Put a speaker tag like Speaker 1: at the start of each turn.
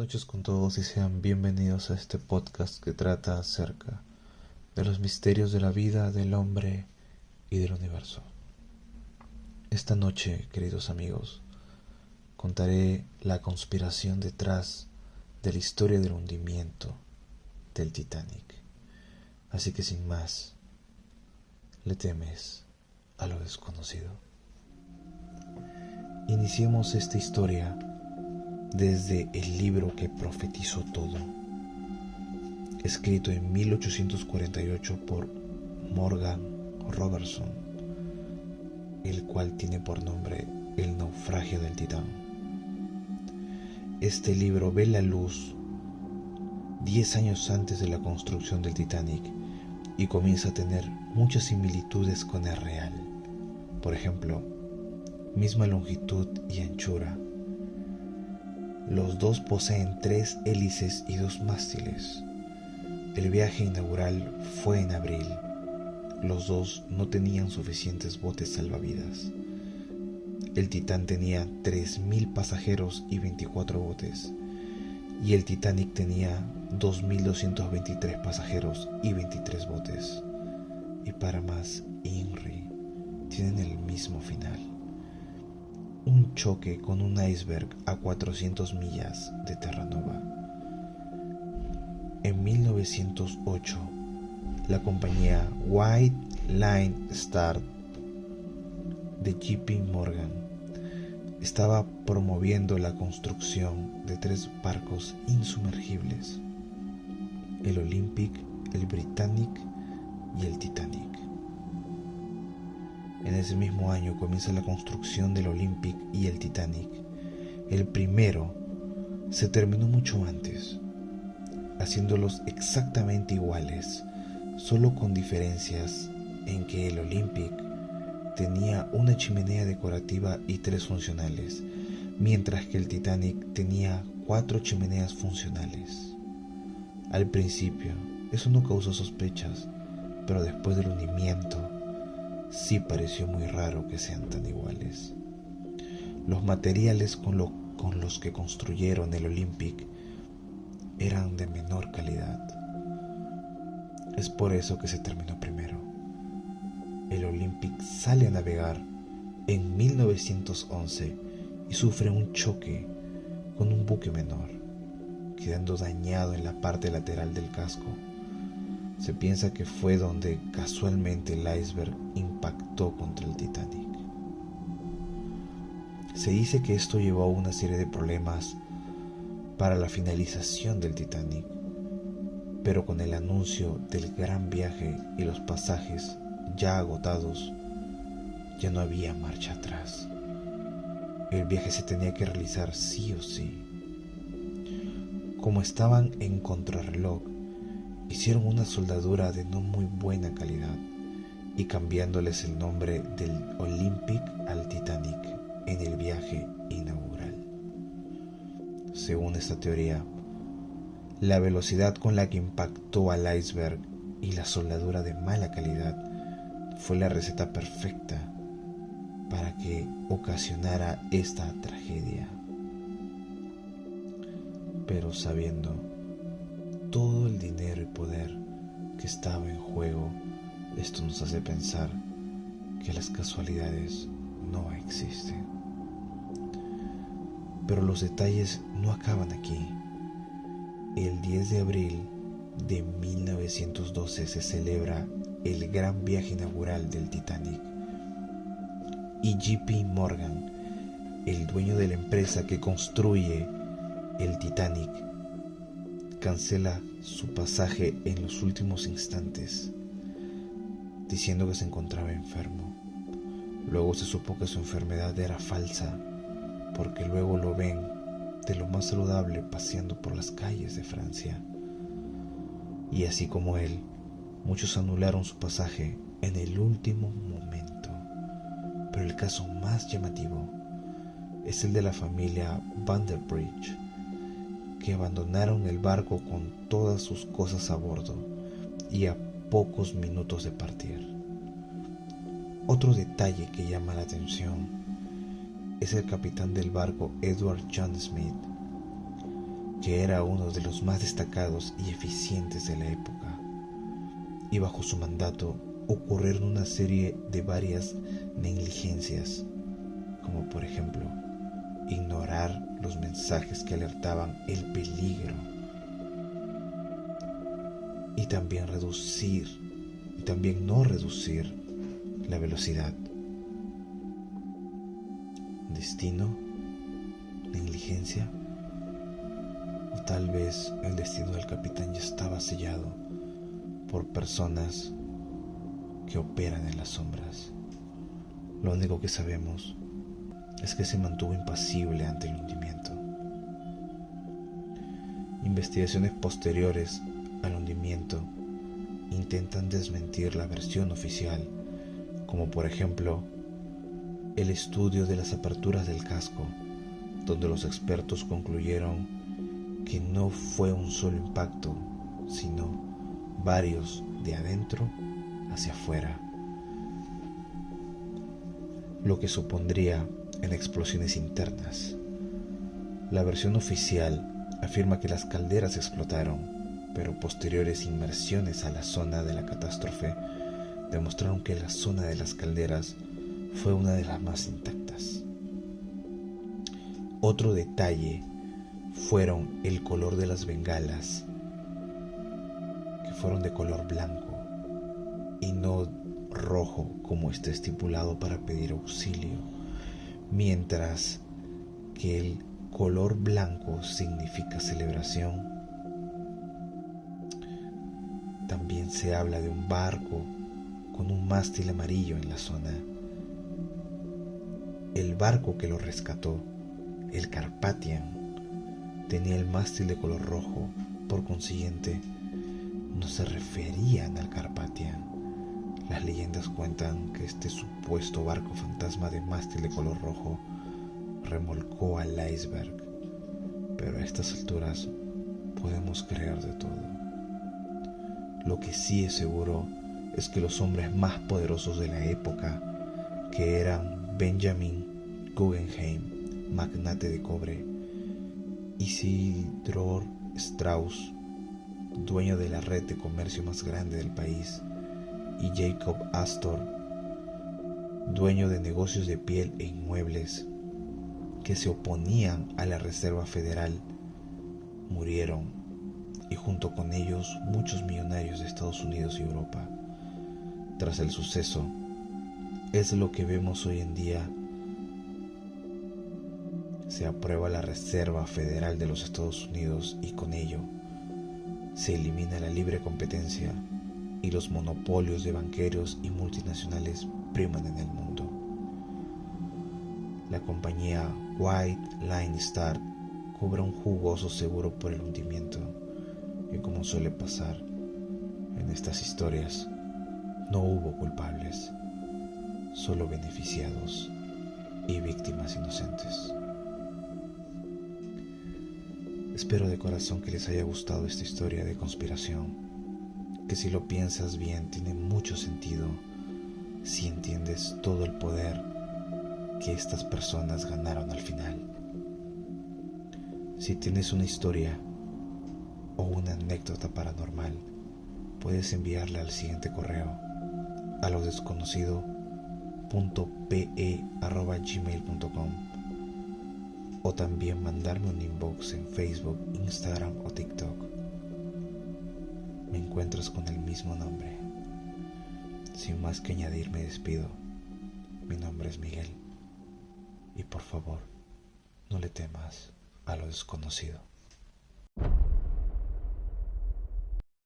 Speaker 1: noches con todos y sean bienvenidos a este podcast que trata acerca de los misterios de la vida, del hombre y del universo. Esta noche, queridos amigos, contaré la conspiración detrás de la historia del hundimiento del Titanic. Así que sin más, ¿le temes a lo desconocido? Iniciemos esta historia desde el libro que profetizó todo, escrito en 1848 por Morgan Robertson, el cual tiene por nombre El naufragio del Titán. Este libro ve la luz 10 años antes de la construcción del Titanic y comienza a tener muchas similitudes con el real. Por ejemplo, misma longitud y anchura. Los dos poseen 3 hélices y 2 mástiles. El viaje inaugural fue en abril. Los dos no tenían suficientes botes salvavidas. El Titán tenía 3.000 pasajeros y 24 botes, y el Titanic tenía 2.223 pasajeros y 23 botes. Y para más, INRI tienen el mismo final. Un choque con un iceberg a 400 millas de Terranova. En 1908, la compañía White Line Star de JP Morgan estaba promoviendo la construcción de 3 barcos insumergibles: el Olympic, el Britannic y el Titanic. En ese mismo año comienza la construcción del Olympic y el Titanic. El primero se terminó mucho antes, haciéndolos exactamente iguales, solo con diferencias en que el Olympic tenía una chimenea decorativa y 3 funcionales, mientras que el Titanic tenía 4 chimeneas funcionales. Al principio, eso no causó sospechas, pero después del hundimiento, sí pareció muy raro que sean tan iguales. Los materiales con los que construyeron el Olympic eran de menor calidad. Es por eso que se terminó primero. El Olympic sale a navegar en 1911 y sufre un choque con un buque menor, quedando dañado en la parte lateral del casco. Se piensa que fue donde casualmente el iceberg impactó contra el Titanic. Se dice que esto llevó a una serie de problemas para la finalización del Titanic, pero con el anuncio del gran viaje y los pasajes ya agotados, ya no había marcha atrás. El viaje se tenía que realizar sí o sí. Como estaban en contrarreloj, hicieron una soldadura de no muy buena calidad y cambiándoles el nombre del Olympic al Titanic en el viaje inaugural. Según esta teoría, la velocidad con la que impactó al iceberg y la soldadura de mala calidad fue la receta perfecta para que ocasionara esta tragedia. Pero sabiendo todo el dinero y poder que estaba en juego, esto nos hace pensar que las casualidades no existen. Pero los detalles no acaban aquí. El 10 de abril de 1912 se celebra el gran viaje inaugural del Titanic. Y JP Morgan, el dueño de la empresa que construye el Titanic, cancela su pasaje en los últimos instantes, diciendo que se encontraba enfermo. Luego se supo que su enfermedad era falsa, porque luego lo ven de lo más saludable paseando por las calles de Francia. Y así como él, muchos anularon su pasaje en el último momento. Pero el caso más llamativo es el de la familia Vanderbridge, que abandonaron el barco con todas sus cosas a bordo y a pocos minutos de partir. Otro detalle que llama la atención es el capitán del barco Edward John Smith, que era uno de los más destacados y eficientes de la época, y bajo su mandato ocurrieron una serie de varias negligencias, como por ejemplo ignorar los mensajes que alertaban el peligro y también no reducir la velocidad. ¿Destino? ¿Negligencia? O tal vez el destino del capitán ya estaba sellado por personas que operan en las sombras. Lo único que sabemos es que se mantuvo impasible ante el hundimiento. Investigaciones posteriores al hundimiento intentan desmentir la versión oficial, como por ejemplo el estudio de las aperturas del casco, donde los expertos concluyeron que no fue un solo impacto, sino varios de adentro hacia afuera, lo que supondría en explosiones internas. La versión oficial afirma que las calderas explotaron, pero posteriores inmersiones a la zona de la catástrofe demostraron que la zona de las calderas fue una de las más intactas. Otro detalle fueron el color de las bengalas, que fueron de color blanco y no rojo como está estipulado para pedir auxilio, mientras que el color blanco significa celebración. También se habla de un barco con un mástil amarillo en la zona. El barco que lo rescató, el Carpathian, tenía el mástil de color rojo, por consiguiente no se referían al Carpathian. Las leyendas cuentan que este supuesto barco fantasma de mástil de color rojo remolcó al iceberg, pero a estas alturas podemos creer de todo. Lo que sí es seguro es que los hombres más poderosos de la época, que eran Benjamin Guggenheim, magnate de cobre, Isidor Strauss, dueño de la red de comercio más grande del país, y Jacob Astor, dueño de negocios de piel e inmuebles, que se oponían a la Reserva Federal, murieron, y junto con ellos muchos millonarios de Estados Unidos y Europa. Tras el suceso, es lo que vemos hoy en día. Se aprueba la Reserva Federal de los Estados Unidos y con ello se elimina la libre competencia y los monopolios de banqueros y multinacionales priman en el mundo. La compañía White Line Star cobra un jugoso seguro por el hundimiento y, como suele pasar en estas historias, no hubo culpables, solo beneficiados y víctimas inocentes. Espero de corazón que les haya gustado esta historia de conspiración, que si lo piensas bien tiene mucho sentido si entiendes todo el poder que estas personas ganaron al final. Si tienes una historia o una anécdota paranormal, puedes enviarla al siguiente correo: a losdesconocido.pe@gmail.com, o también mandarme un inbox en Facebook, Instagram o TikTok. Me encuentras con el mismo nombre. Sin más que añadir, me despido. Mi nombre es Miguel, y por favor, no le temas a lo desconocido.